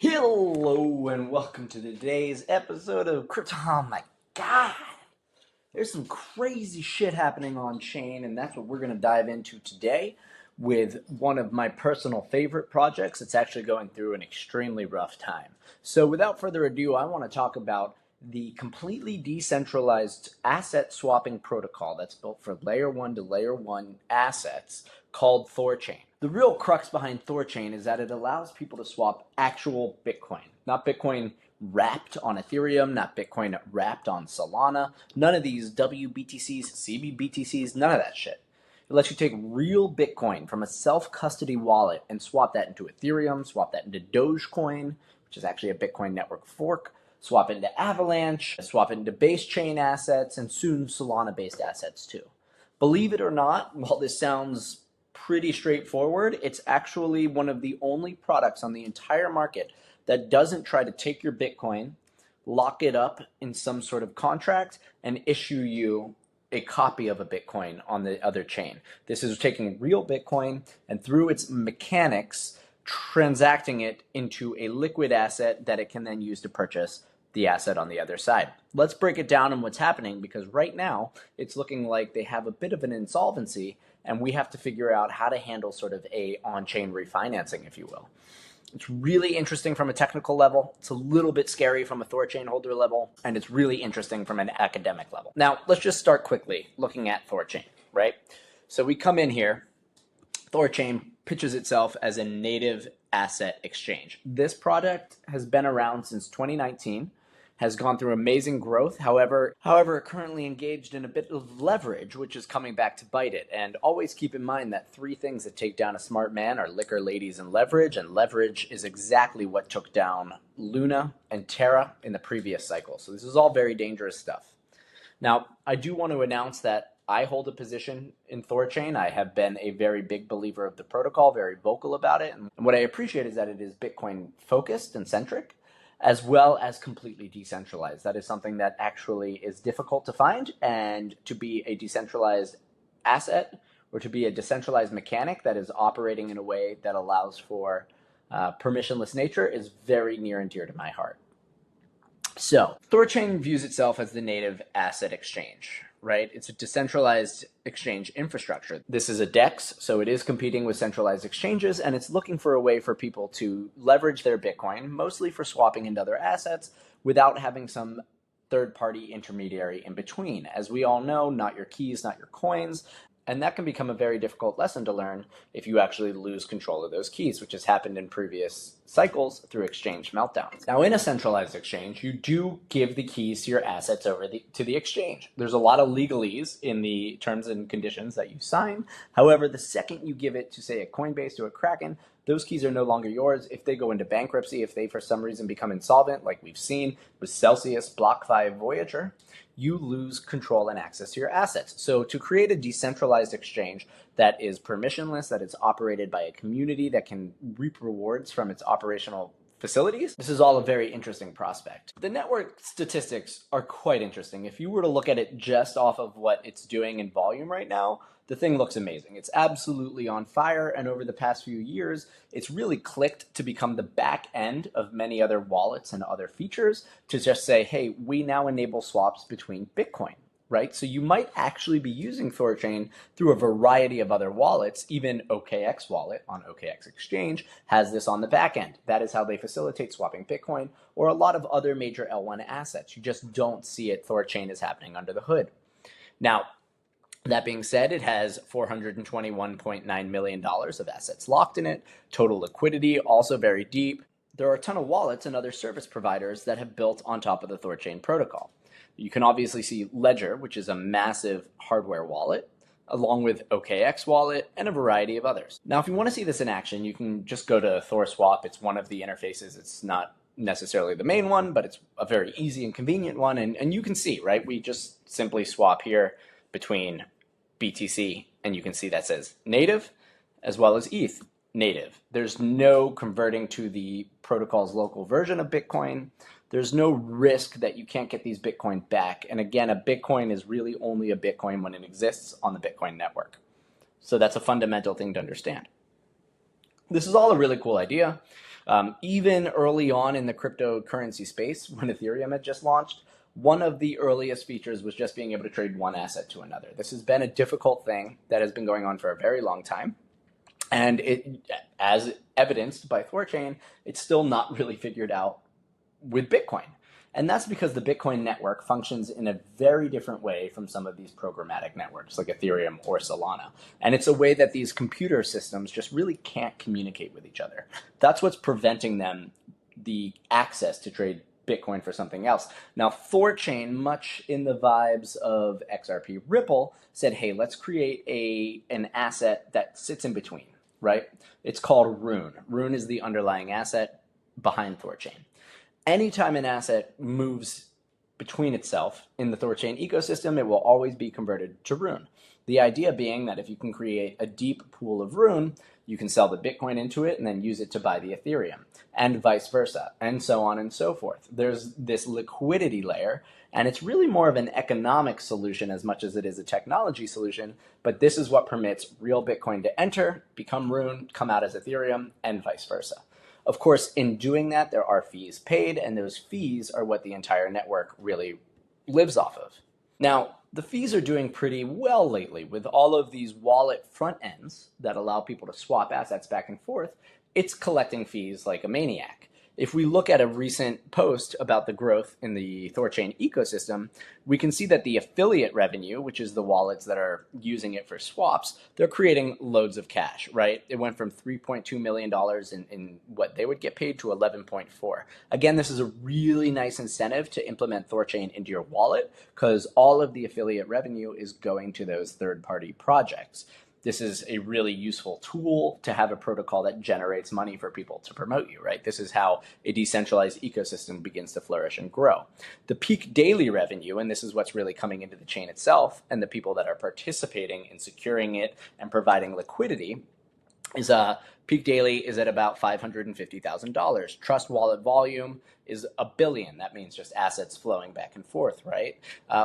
Hello and welcome to today's episode of Crypto. Oh my god, there's some crazy shit happening on chain, and that's what we're going to dive into today with one of my personal favorite projects. It's actually going through an extremely rough time. So without further ado, I want to talk about the completely decentralized asset swapping protocol that's built for layer 1 to layer 1 assets called Thorchain. The real crux behind Thorchain is that it allows people to swap actual Bitcoin, not Bitcoin wrapped on Ethereum, not Bitcoin wrapped on Solana, none of these WBTCs, CBBTCs, none of that shit. It lets you take real Bitcoin from a self-custody wallet and swap that into Ethereum, swap that into Dogecoin, which is actually a Bitcoin network fork, swap it into Avalanche, swap it into base chain assets, and soon Solana-based assets too. Believe it or not, while this sounds pretty straightforward, it's actually one of the only products on the entire market that doesn't try to take your Bitcoin, lock it up in some sort of contract, and issue you a copy of a Bitcoin on the other chain. This is taking real Bitcoin and through its mechanics, transacting it into a liquid asset that it can then use to purchase the asset on the other side. Let's break it down on what's happening, because right now it's looking like they have a bit of an insolvency and we have to figure out how to handle sort of a on-chain refinancing, if you will. It's really interesting from a technical level. It's a little bit scary from a Thorchain holder level, and it's really interesting from an academic level. Now, let's just start quickly looking at Thorchain, right? So we come in here. Thorchain pitches itself as a native asset exchange. This product has been around since 2019, has gone through amazing growth. However, currently engaged in a bit of leverage, which is coming back to bite it. And always keep in mind that three things that take down a smart man are liquor, ladies, and leverage is exactly what took down Luna and Terra in the previous cycle. So this is all very dangerous stuff. Now, I do want to announce that I hold a position in Thorchain. I have been a very big believer of the protocol, very vocal about it. And what I appreciate is that it is Bitcoin focused and centric, as well as completely decentralized. That is something that actually is difficult to find, and to be a decentralized asset or to be a decentralized mechanic that is operating in a way that allows for permissionless nature is very near and dear to my heart. So Thorchain views itself as the native asset exchange, right? It's a decentralized exchange infrastructure. This is a DEX, so it is competing with centralized exchanges, and it's looking for a way for people to leverage their Bitcoin, mostly for swapping into other assets, without having some third-party intermediary in between. As we all know, not your keys, not your coins. And that can become a very difficult lesson to learn if you actually lose control of those keys, which has happened in previous cycles through exchange meltdowns. Now, in a centralized exchange, you do give the keys to your assets over to the exchange. There's a lot of legalese in the terms and conditions that you sign. However, the second you give it to, say, a Coinbase or a Kraken, those keys are no longer yours. If they go into bankruptcy, if they for some reason become insolvent, like we've seen with Celsius, BlockFi, Voyager, you lose control and access to your assets. So to create a decentralized exchange that is permissionless, that is operated by a community that can reap rewards from its operational facilities, this is all a very interesting prospect. The network statistics are quite interesting. If you were to look at it just off of what it's doing in volume right now, the thing looks amazing. It's absolutely on fire, and over the past few years, it's really clicked to become the back end of many other wallets and other features to just say, hey, we now enable swaps between Bitcoin, right? So you might actually be using Thorchain through a variety of other wallets. Even OKX wallet on OKX Exchange has this on the back end. That is how they facilitate swapping Bitcoin or a lot of other major L1 assets. You just don't see it. Thorchain is happening under the hood. Now, that being said, it has $421.9 million of assets locked in it. Total liquidity also very deep. There are a ton of wallets and other service providers that have built on top of the Thorchain protocol. You can obviously see Ledger, which is a massive hardware wallet, along with OKX wallet and a variety of others. Now, if you want to see this in action, you can just go to Thorswap. It's one of the interfaces. It's not necessarily the main one, but it's a very easy and convenient one. And you can see, right? We just simply swap here between BTC, and you can see that says native as well as ETH native. There's no converting to the protocol's local version of Bitcoin. There's no risk that you can't get these Bitcoin back. And again, a Bitcoin is really only a Bitcoin when it exists on the Bitcoin network. So that's a fundamental thing to understand. This is all a really cool idea. Even early on in the cryptocurrency space, when Ethereum had just launched, one of the earliest features was just being able to trade one asset to another. This has been a difficult thing that has been going on for a very long time. And it, as evidenced by Thorchain, it's still not really figured out with Bitcoin. And that's because the Bitcoin network functions in a very different way from some of these programmatic networks like Ethereum or Solana. And it's a way that these computer systems just really can't communicate with each other. That's what's preventing them the access to trade Bitcoin for something else. Now, Thorchain, much in the vibes of XRP Ripple, said, hey, let's create an asset that sits in between, right? It's called Rune. Rune is the underlying asset behind Thorchain. Anytime an asset moves between itself in the Thorchain ecosystem, it will always be converted to Rune. The idea being that if you can create a deep pool of Rune, you can sell the Bitcoin into it and then use it to buy the Ethereum, and vice versa, and so on and so forth. There's this liquidity layer, and it's really more of an economic solution as much as it is a technology solution, but this is what permits real Bitcoin to enter, become Rune, come out as Ethereum, and vice versa. Of course, in doing that, there are fees paid, and those fees are what the entire network really lives off of. Now, the fees are doing pretty well lately with all of these wallet front ends that allow people to swap assets back and forth. It's collecting fees like a maniac. If we look at a recent post about the growth in the Thorchain ecosystem, we can see that the affiliate revenue, which is the wallets that are using it for swaps, they're creating loads of cash, right? It went from $3.2 million in what they would get paid to 11.4. Again, this is a really nice incentive to implement Thorchain into your wallet because all of the affiliate revenue is going to those third-party projects. This is a really useful tool to have a protocol that generates money for people to promote you, right? This is how a decentralized ecosystem begins to flourish and grow. The peak daily revenue, and this is what's really coming into the chain itself, and the people that are participating in securing it and providing liquidity, is peak daily is at about $550,000. Trust wallet volume is $1 billion. That means just assets flowing back and forth, right?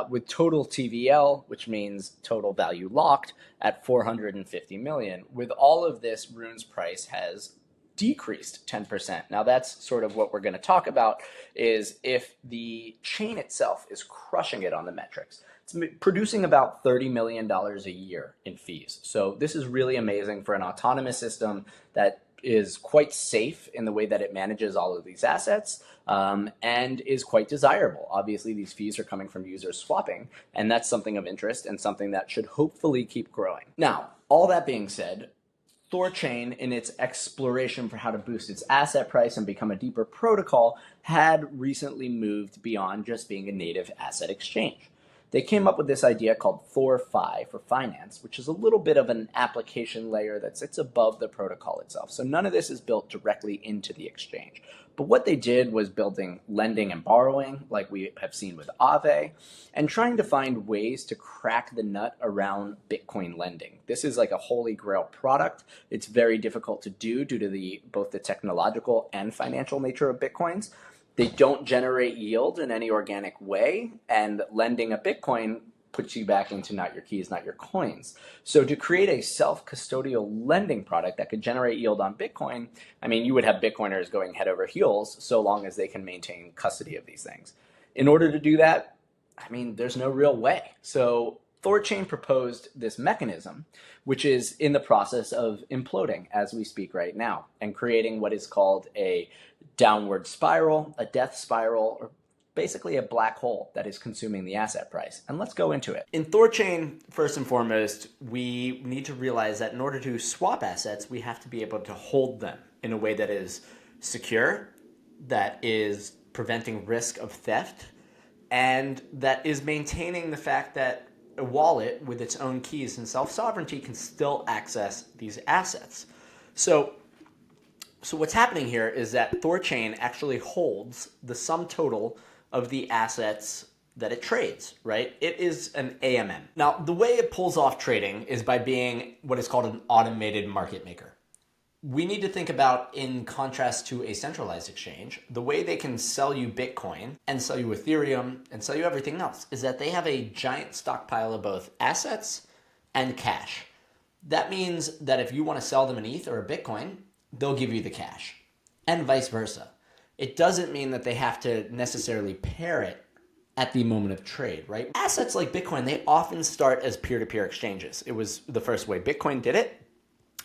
With total TVL, which means total value locked, at 450 million. With all of this, Rune's price has decreased 10%. Now that's sort of what we're going to talk about, is if the chain itself is crushing it on the metrics. It's producing about $30 million a year in fees. So this is really amazing for an autonomous system that is quite safe in the way that it manages all of these assets, and is quite desirable. Obviously, these fees are coming from users swapping, and that's something of interest and something that should hopefully keep growing. Now, all that being said, Thorchain, in its exploration for how to boost its asset price and become a deeper protocol, had recently moved beyond just being a native asset exchange. They came up with this idea called Thorfi for finance, which is a little bit of an application layer that sits above the protocol itself. So none of this is built directly into the exchange. But what they did was building lending and borrowing, like we have seen with Aave, and trying to find ways to crack the nut around Bitcoin lending. This is like a holy grail product. It's very difficult to do due to both the technological and financial nature of Bitcoins. They don't generate yield in any organic way, and lending a Bitcoin puts you back into not your keys, not your coins. So to create a self-custodial lending product that could generate yield on Bitcoin, I mean, you would have Bitcoiners going head over heels so long as they can maintain custody of these things. In order to do that, I mean, there's no real way. So Thorchain proposed this mechanism, which is in the process of imploding as we speak right now, and creating what is called a downward spiral, a death spiral, or basically a black hole that is consuming the asset price. And let's go into it. In Thorchain, first and foremost, we need to realize that in order to swap assets, we have to be able to hold them in a way that is secure, that is preventing risk of theft, and that is maintaining the fact that a wallet with its own keys and self-sovereignty can still access these assets. So what's happening here is that Thorchain actually holds the sum total of the assets that it trades, right? It is an AMM. Now, the way it pulls off trading is by being what is called an automated market maker. We need to think about, in contrast to a centralized exchange, the way they can sell you Bitcoin and sell you Ethereum and sell you everything else is that they have a giant stockpile of both assets and cash. That means that if you want to sell them an ETH or a Bitcoin, they'll give you the cash. and vice versa. It doesn't mean that they have to necessarily pair it at the moment of trade, right? Assets like Bitcoin, they often start as peer-to-peer exchanges. It was the first way Bitcoin did it,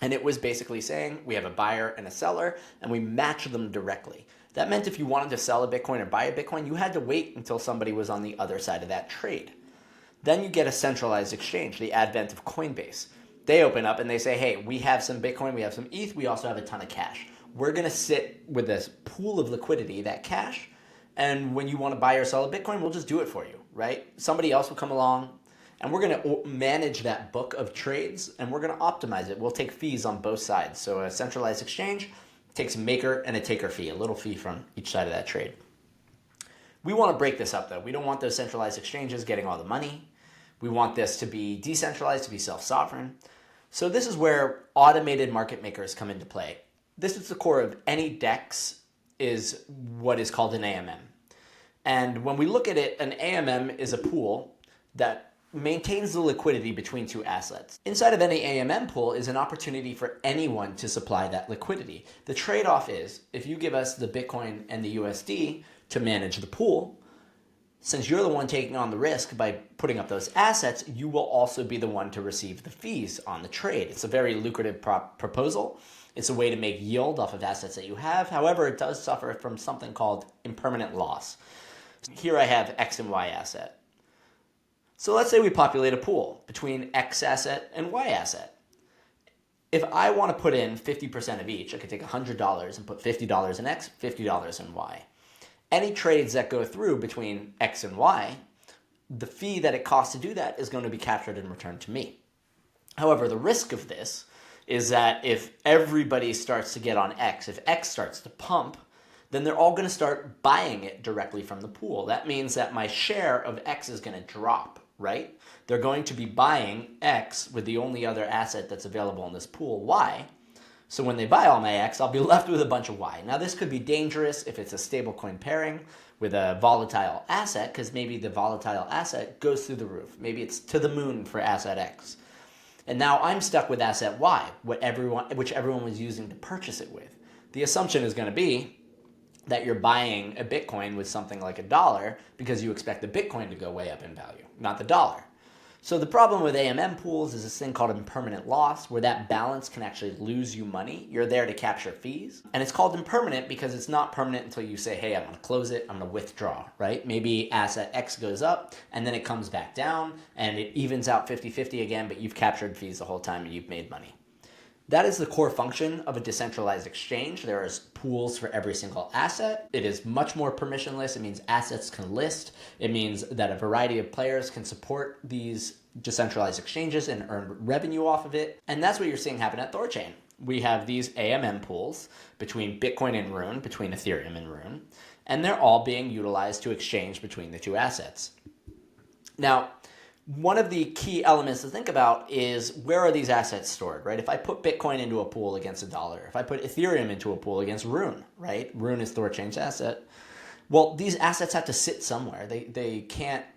and it was basically saying we have a buyer and a seller, and we match them directly. That meant if you wanted to sell a Bitcoin or buy a Bitcoin, you had to wait until somebody was on the other side of that trade. Then you get a centralized exchange, the advent of Coinbase. They open up and they say, hey, we have some Bitcoin, we have some ETH, we also have a ton of cash. We're going to sit with this pool of liquidity, that cash, and when you want to buy or sell a Bitcoin, we'll just do it for you, right? Somebody else will come along, and we're going to manage that book of trades, and we're going to optimize it. We'll take fees on both sides. So a centralized exchange takes a maker and a taker fee, a little fee from each side of that trade. We want to break this up, though. We don't want those centralized exchanges getting all the money. We want this to be decentralized, to be self-sovereign. So this is where automated market makers come into play. This is the core of any DEX, is what is called an AMM. And when we look at it, an AMM is a pool that maintains the liquidity between two assets. Inside of any AMM pool is an opportunity for anyone to supply that liquidity. The trade-off is, if you give us the Bitcoin and the USD to manage the pool, since you're the one taking on the risk by putting up those assets, you will also be the one to receive the fees on the trade. It's a very lucrative proposal. It's a way to make yield off of assets that you have. However, it does suffer from something called impermanent loss. Here I have X and Y asset. So let's say we populate a pool between X asset and Y asset. If I want to put in 50% of each, I could take $100 and put $50 in X, $50 in Y. Any trades that go through between X and Y, the fee that it costs to do that is going to be captured and returned to me. However, the risk of this is that if everybody starts to get on X, if X starts to pump, then they're all going to start buying it directly from the pool. That means that my share of X is going to drop, right? They're going to be buying X with the only other asset that's available in this pool, Y. So when they buy all my X, I'll be left with a bunch of Y. Now this could be dangerous if it's a stablecoin pairing with a volatile asset, because maybe the volatile asset goes through the roof. Maybe it's to the moon for asset X. And now I'm stuck with asset Y, which everyone was using to purchase it with. The assumption is going to be that you're buying a Bitcoin with something like $1 because you expect the Bitcoin to go way up in value, not the dollar. So the problem with AMM pools is this thing called impermanent loss, where that balance can actually lose you money. You're there to capture fees. And it's called impermanent because it's not permanent until you say, hey, I'm going to close it, I'm going to withdraw, right? Maybe asset X goes up and then it comes back down and it evens out 50-50 again, but you've captured fees the whole time and you've made money. That is the core function of a decentralized exchange. There is pools for every single asset. It is much more permissionless. It means assets can list. It means that a variety of players can support these decentralized exchanges and earn revenue off of it. And that's what you're seeing happen at Thorchain. We have these AMM pools between Bitcoin and Rune, between Ethereum and Rune, and they're all being utilized to exchange between the two assets. Now, one of the key elements to think about is, where are these assets stored, right? If I put Bitcoin into a pool against $1, if I put Ethereum into a pool against Rune, right? Rune is Thorchain's asset. Well, these assets have to sit somewhere. They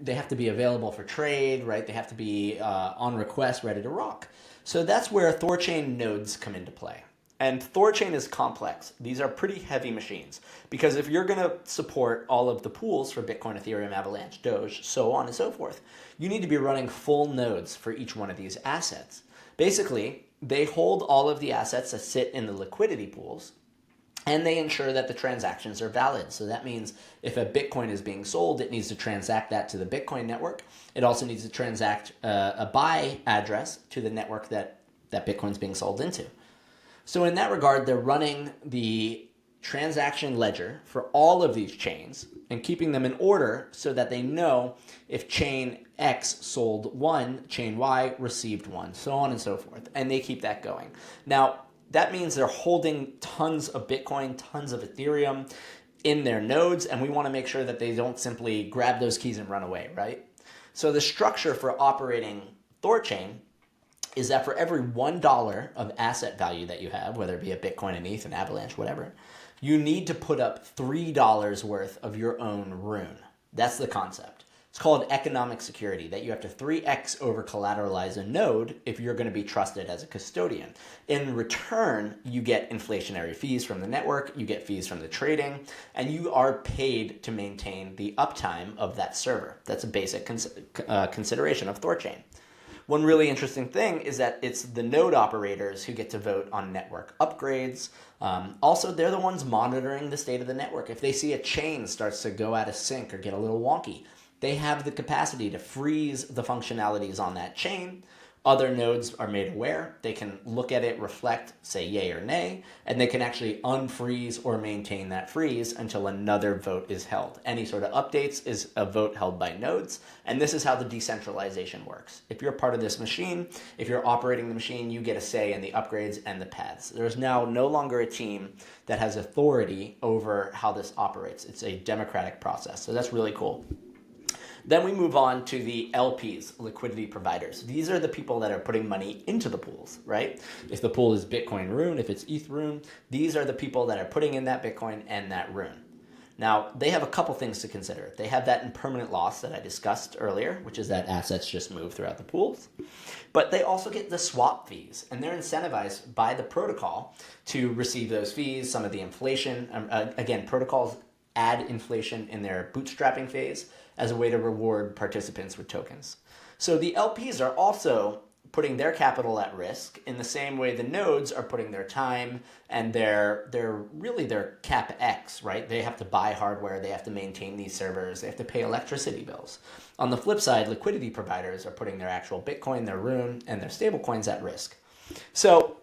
have to be available for trade, right? They have to be on request, ready to rock. So that's where Thorchain nodes come into play. And Thorchain is complex. These are pretty heavy machines, because if you're going to support all of the pools for Bitcoin, Ethereum, Avalanche, Doge, so on and so forth, you need to be running full nodes for each one of these assets. Basically, they hold all of the assets that sit in the liquidity pools, and they ensure that the transactions are valid. So that means if a Bitcoin is being sold, it needs to transact that to the Bitcoin network. It also needs to transact a buy address to the network that Bitcoin's being sold into. So in that regard, they're running the transaction ledger for all of these chains and keeping them in order so that they know if chain X sold 1, chain Y received 1, so on and so forth. And they keep that going. Now, that means they're holding tons of Bitcoin, tons of Ethereum in their nodes, and we want to make sure that they don't simply grab those keys and run away, right? So the structure for operating Thorchain is that for every $1 of asset value that you have, whether it be a Bitcoin, an ETH, an Avalanche, whatever, you need to put up $3 worth of your own Rune. That's the concept. It's called economic security, that you have to 3x over collateralize a node if you're going to be trusted as a custodian. In return, you get inflationary fees from the network, you get fees from the trading, and you are paid to maintain the uptime of that server. That's a basic consideration of Thorchain. One really interesting thing is that it's the node operators who get to vote on network upgrades. Also, they're the ones monitoring the state of the network. If they see a chain starts to go out of sync or get a little wonky, they have the capacity to freeze the functionalities on that chain. Other nodes are made aware. They can look at it, reflect, say yay or nay, and they can actually unfreeze or maintain that freeze until another vote is held. Any sort of updates is a vote held by nodes, and this is how the decentralization works. If you're part of this machine, if you're operating the machine, you get a say in the upgrades and the paths. There's now no longer a team that has authority over how this operates. It's a democratic process, so that's really cool. Then we move on to the LPs, liquidity providers. These are the people that are putting money into the pools, right? If the pool is Bitcoin Rune, if it's ETH Rune, these are the people that are putting in that Bitcoin and that Rune. Now, they have a couple things to consider. They have that impermanent loss that I discussed earlier, which is that assets just move throughout the pools. But they also get the swap fees, and they're incentivized by the protocol to receive those fees, some of the inflation. Again, protocols add inflation in their bootstrapping phase as a way to reward participants with tokens. So the LPs are also putting their capital at risk in the same way the nodes are putting their time and their CapEx, right? They have to buy hardware, they have to maintain these servers, they have to pay electricity bills. On the flip side, liquidity providers are putting their actual Bitcoin, their Rune, and their stablecoins at risk. So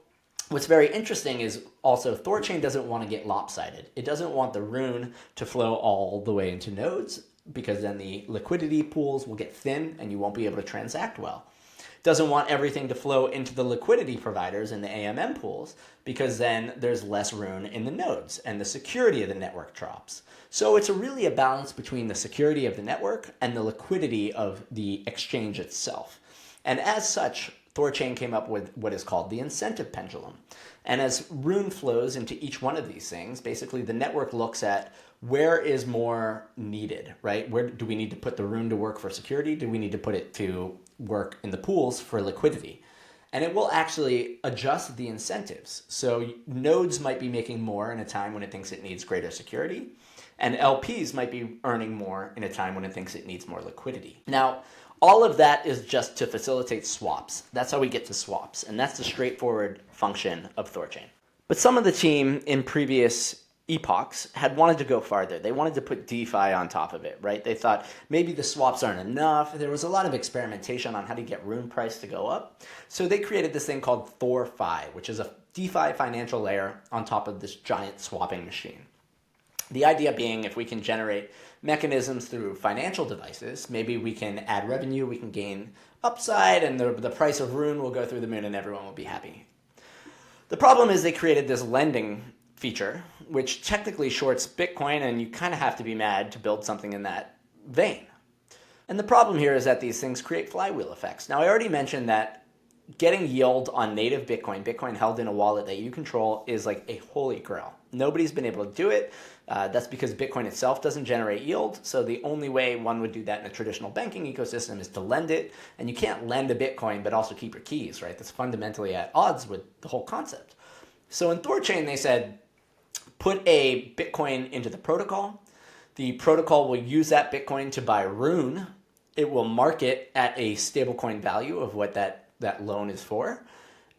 what's very interesting is also Thorchain doesn't want to get lopsided. It doesn't want the Rune to flow all the way into nodes, because then the liquidity pools will get thin and you won't be able to transact well. Doesn't want everything to flow into the liquidity providers in the AMM pools, because then there's less Rune in the nodes and the security of the network drops. So it's really a balance between the security of the network and the liquidity of the exchange itself. And as such, Thorchain came up with what is called the incentive pendulum. And as Rune flows into each one of these things, basically the network looks at where is more needed, right? Where do we need to put the Rune to work for security? Do we need to put it to work in the pools for liquidity? And it will actually adjust the incentives. So nodes might be making more in a time when it thinks it needs greater security, and LPs might be earning more in a time when it thinks it needs more liquidity. Now, all of that is just to facilitate swaps. That's how we get to swaps, and that's the straightforward function of Thorchain. But some of the team in previous epochs had wanted to go farther. They wanted to put DeFi on top of it, right? They thought maybe the swaps aren't enough. There was a lot of experimentation on how to get Rune price to go up. So they created this thing called ThorFi, which is a DeFi financial layer on top of this giant swapping machine. The idea being, if we can generate mechanisms through financial devices, maybe we can add revenue, we can gain upside, and the price of Rune will go through the moon and everyone will be happy. The problem is they created this lending feature, which technically shorts Bitcoin, and you kind of have to be mad to build something in that vein. And the problem here is that these things create flywheel effects. Now, I already mentioned that getting yield on native Bitcoin, Bitcoin held in a wallet that you control, is like a holy grail. Nobody's been able to do it. That's because Bitcoin itself doesn't generate yield. So the only way one would do that in a traditional banking ecosystem is to lend it. And you can't lend a Bitcoin but also keep your keys, right? That's fundamentally at odds with the whole concept. So in Thorchain, they said, put a Bitcoin into the protocol. The protocol will use that Bitcoin to buy Rune. It will mark it at a stablecoin value of what that loan is for.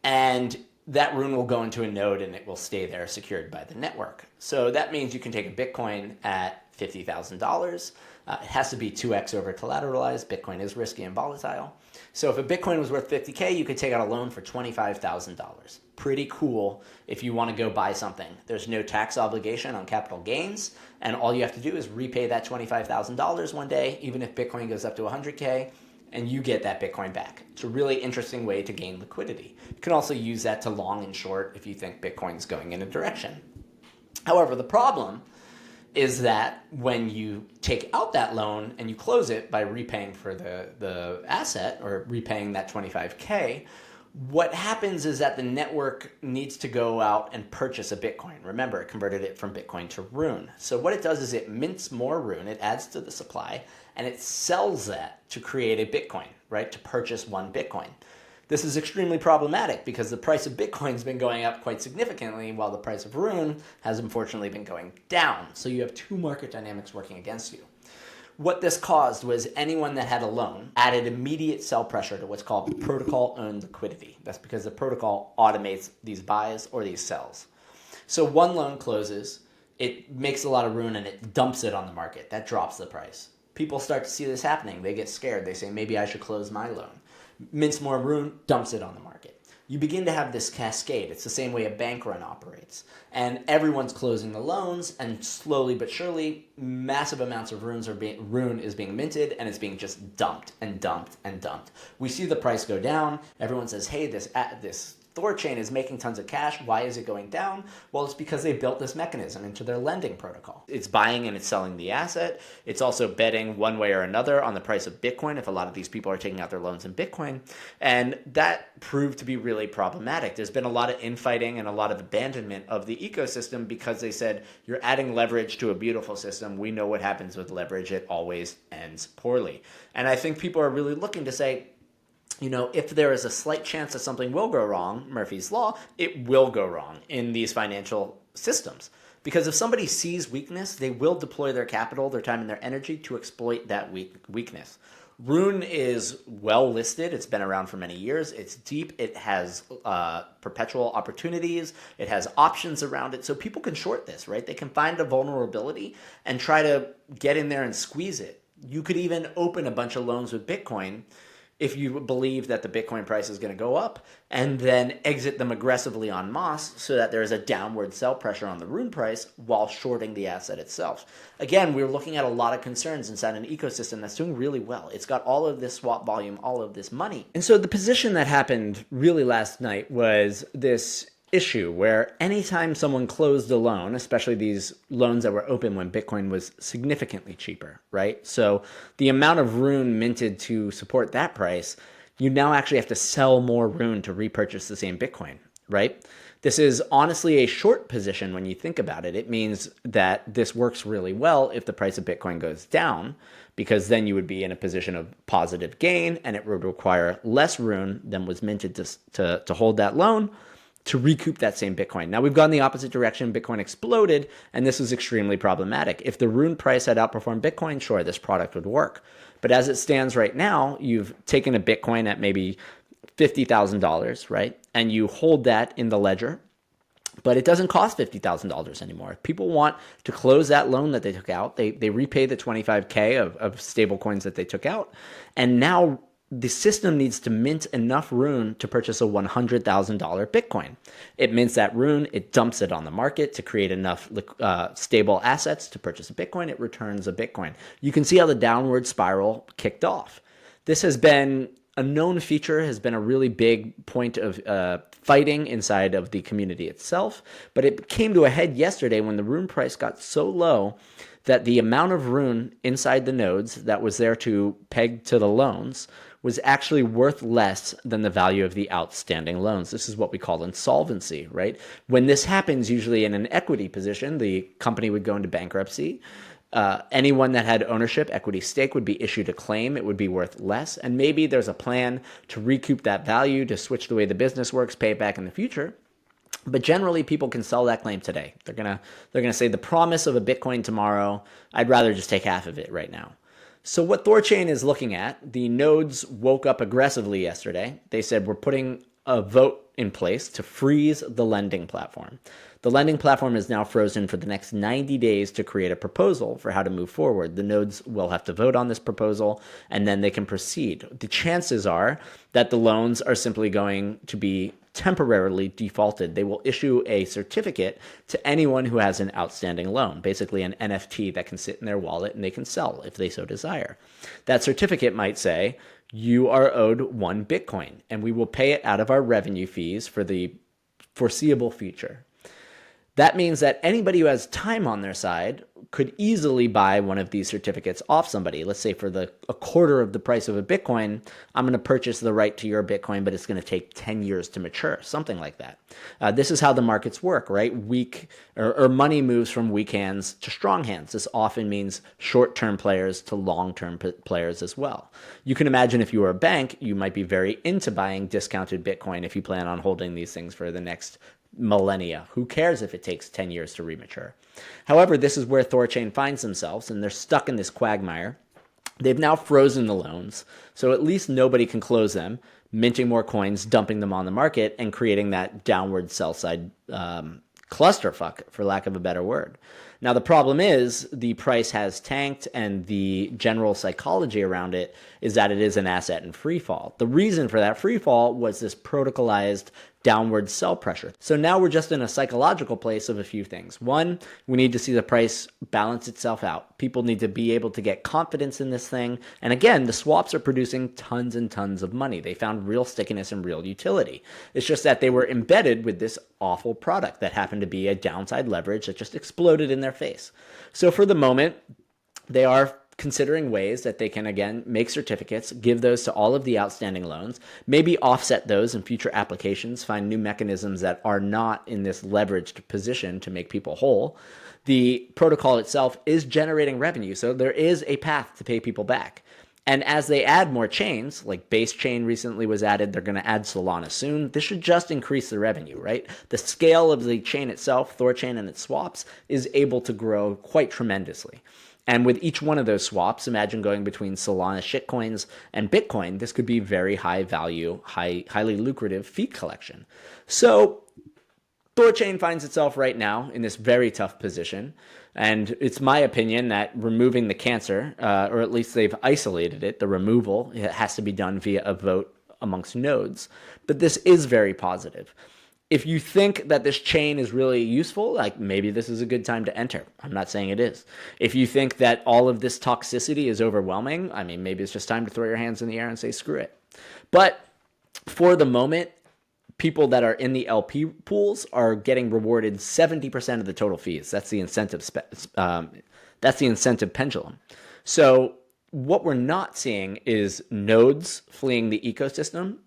And that Rune will go into a node and it will stay there secured by the network. So that means you can take a Bitcoin at $50,000. It has to be 2x over collateralized. Bitcoin is risky and volatile. So if a Bitcoin was worth 50K, you could take out a loan for $25,000. Pretty cool if you want to go buy something. There's no tax obligation on capital gains, and all you have to do is repay that $25,000 one day, even if Bitcoin goes up to 100K, and you get that Bitcoin back. It's a really interesting way to gain liquidity. You can also use that to long and short if you think Bitcoin's going in a direction. However, the problem is that when you take out that loan and you close it by repaying for the asset or repaying that 25K, What happens is that the network needs to go out and purchase a Bitcoin. Remember, it converted it from Bitcoin to Rune. So what it does is it mints more Rune, it adds to the supply, and it sells that to create a Bitcoin, right? To purchase one Bitcoin. This is extremely problematic because the price of Bitcoin has been going up quite significantly while the price of Rune has unfortunately been going down. So you have two market dynamics working against you. What this caused was anyone that had a loan added immediate sell pressure to what's called protocol-owned liquidity. That's because the protocol automates these buys or these sells. So one loan closes, it makes a lot of Rune and it dumps it on the market. That drops the price. People start to see this happening. They get scared. They say, maybe I should close my loan. Mints more Rune, dumps it on the market. You begin to have this cascade. It's the same way a bank run operates. And everyone's closing the loans, and slowly but surely, massive amounts of Rune is being minted, and it's being just dumped and dumped and dumped. We see the price go down. Everyone says, hey, this Thorchain is making tons of cash. Why is it going down? Well, it's because they built this mechanism into their lending protocol. It's buying and it's selling the asset. It's also betting one way or another on the price of Bitcoin if a lot of these people are taking out their loans in Bitcoin. And that proved to be really problematic. There's been a lot of infighting and a lot of abandonment of the ecosystem because they said, you're adding leverage to a beautiful system. We know what happens with leverage. It always ends poorly. And I think people are really looking to say, if there is a slight chance that something will go wrong, Murphy's Law, it will go wrong in these financial systems. Because if somebody sees weakness, they will deploy their capital, their time, and their energy to exploit that weakness. Rune is well listed. It's been around for many years. It's deep. It has perpetual opportunities. It has options around it. So people can short this, right? They can find a vulnerability and try to get in there and squeeze it. You could even open a bunch of loans with Bitcoin if you believe that the Bitcoin price is going to go up, and then exit them aggressively en masse so that there is a downward sell pressure on the Rune price while shorting the asset itself. Again, we're looking at a lot of concerns inside an ecosystem that's doing really well. It's got all of this swap volume, all of this money. And so the position that happened really last night was this issue where anytime someone closed a loan, especially these loans that were open when Bitcoin was significantly cheaper, right? So the amount of Rune minted to support that price, you now actually have to sell more Rune to repurchase the same Bitcoin, right? This is honestly a short position when you think about it. It means that this works really well if the price of Bitcoin goes down, because then you would be in a position of positive gain and it would require less Rune than was minted to hold that loan to recoup that same Bitcoin. Now we've gone the opposite direction. Bitcoin exploded, and this is extremely problematic. If the Rune price had outperformed Bitcoin, sure, this product would work. But as it stands right now, you've taken a Bitcoin at maybe $50,000, right? And you hold that in the ledger, but it doesn't cost $50,000 anymore. If people want to close that loan that they took out, they repay the 25K of stable coins that they took out, and now the system needs to mint enough Rune to purchase a $100,000 Bitcoin. It mints that Rune, it dumps it on the market to create enough stable assets to purchase a Bitcoin, it returns a Bitcoin. You can see how the downward spiral kicked off. This has been a known feature, has been a really big point of fighting inside of the community itself, but it came to a head yesterday when the Rune price got so low that the amount of Rune inside the nodes that was there to peg to the loans was actually worth less than the value of the outstanding loans. This is what we call insolvency, right? When this happens, usually in an equity position, the company would go into bankruptcy. Anyone that had ownership, equity stake, would be issued a claim. It would be worth less. And maybe there's a plan to recoup that value, to switch the way the business works, pay it back in the future. But generally, people can sell that claim today. They're gonna say the promise of a Bitcoin tomorrow, I'd rather just take half of it right now. So what Thorchain is looking at, the nodes woke up aggressively yesterday. They said, we're putting a vote in place to freeze the lending platform. The lending platform is now frozen for the next 90 days to create a proposal for how to move forward. The nodes will have to vote on this proposal, and then they can proceed. The chances are that the loans are simply going to be temporarily defaulted. They will issue a certificate to anyone who has an outstanding loan, basically an NFT that can sit in their wallet and they can sell if they so desire. That certificate might say, you are owed 1 Bitcoin, and we will pay it out of our revenue fees for the foreseeable future. That means that anybody who has time on their side could easily buy one of these certificates off somebody. Let's say for a quarter of the price of a Bitcoin, I'm going to purchase the right to your Bitcoin, but it's going to take 10 years to mature, something like that. This is how the markets work, right? Money moves from weak hands to strong hands. This often means short-term players to long-term players as well. You can imagine if you were a bank, you might be very into buying discounted Bitcoin if you plan on holding these things for the next millennia. Who cares if it takes 10 years to remature? However, this is where Thorchain finds themselves, and they're stuck in this quagmire. They've now frozen the loans, so at least nobody can close them, minting more coins, dumping them on the market, and creating that downward sell-side clusterfuck, for lack of a better word. Now, the problem is the price has tanked, and the general psychology around it is that it is an asset in free fall. The reason for that free fall was this protocolized downward sell pressure. So now we're just in a psychological place of a few things. One, we need to see the price balance itself out. People need to be able to get confidence in this thing. And again, the swaps are producing tons and tons of money. They found real stickiness and real utility. It's just that they were embedded with this awful product that happened to be a downside leverage that just exploded in their face. So for the moment, they are considering ways that they can, again, make certificates, give those to all of the outstanding loans, maybe offset those in future applications, find new mechanisms that are not in this leveraged position to make people whole. The protocol itself is generating revenue, so there is a path to pay people back. And as they add more chains, like Base Chain recently was added, they're going to add Solana soon. This should just increase the revenue, right? The scale of the chain itself, Thorchain and its swaps, is able to grow quite tremendously. And with each one of those swaps, imagine going between Solana shitcoins and Bitcoin. This could be very high value, highly lucrative fee collection. So Thorchain finds itself right now in this very tough position. And it's my opinion that removing the cancer, or at least they've isolated it, the removal, it has to be done via a vote amongst nodes. But this is very positive. If you think that this chain is really useful, like maybe this is a good time to enter. I'm not saying it is. If you think that all of this toxicity is overwhelming, I mean, maybe it's just time to throw your hands in the air and say, screw it. But for the moment, people that are in the LP pools are getting rewarded 70% of the total fees. That's the incentive. That's the incentive pendulum. So what we're not seeing is nodes fleeing the ecosystem.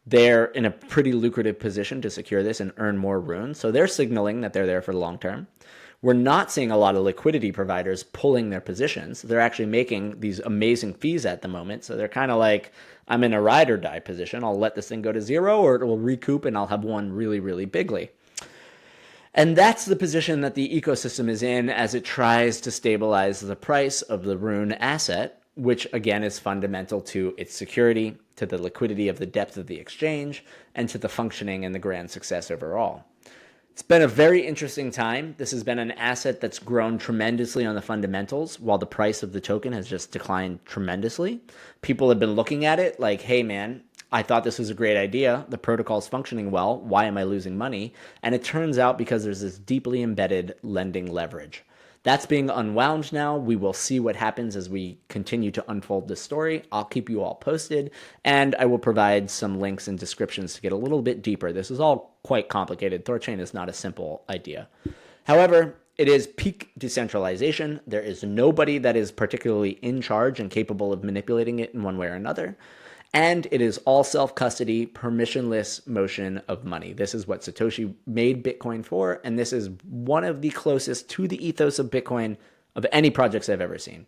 They're in a pretty lucrative position to secure this and earn more runes. So they're signaling that they're there for the long term. We're not seeing a lot of liquidity providers pulling their positions. They're actually making these amazing fees at the moment. So they're kind of like, I'm in a ride or die position. I'll let this thing go to zero, or it will recoup and I'll have won really, really bigly. And that's the position that the ecosystem is in as it tries to stabilize the price of the rune asset, which again is fundamental to its security, to the liquidity of the depth of the exchange, and to the functioning and the grand success overall. It's been a very interesting time. This has been an asset that's grown tremendously on the fundamentals, while the price of the token has just declined tremendously. People have been looking at it like, hey man, I thought this was a great idea. The protocol's functioning well. Why am I losing money? And it turns out because there's this deeply embedded lending leverage. That's being unwound now. We will see what happens as we continue to unfold this story. I'll keep you all posted, and I will provide some links and descriptions to get a little bit deeper. This is all quite complicated. Thorchain is not a simple idea. However, it is peak decentralization. There is nobody that is particularly in charge and capable of manipulating it in one way or another. And it is all self-custody, permissionless motion of money. This is what Satoshi made Bitcoin for, and this is one of the closest to the ethos of Bitcoin of any projects I've ever seen.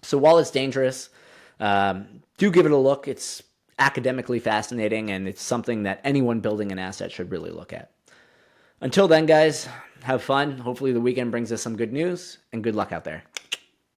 So while it's dangerous, do give it a look. It's academically fascinating, and it's something that anyone building an asset should really look at. Until then, guys, have fun. Hopefully the weekend brings us some good news, and good luck out there.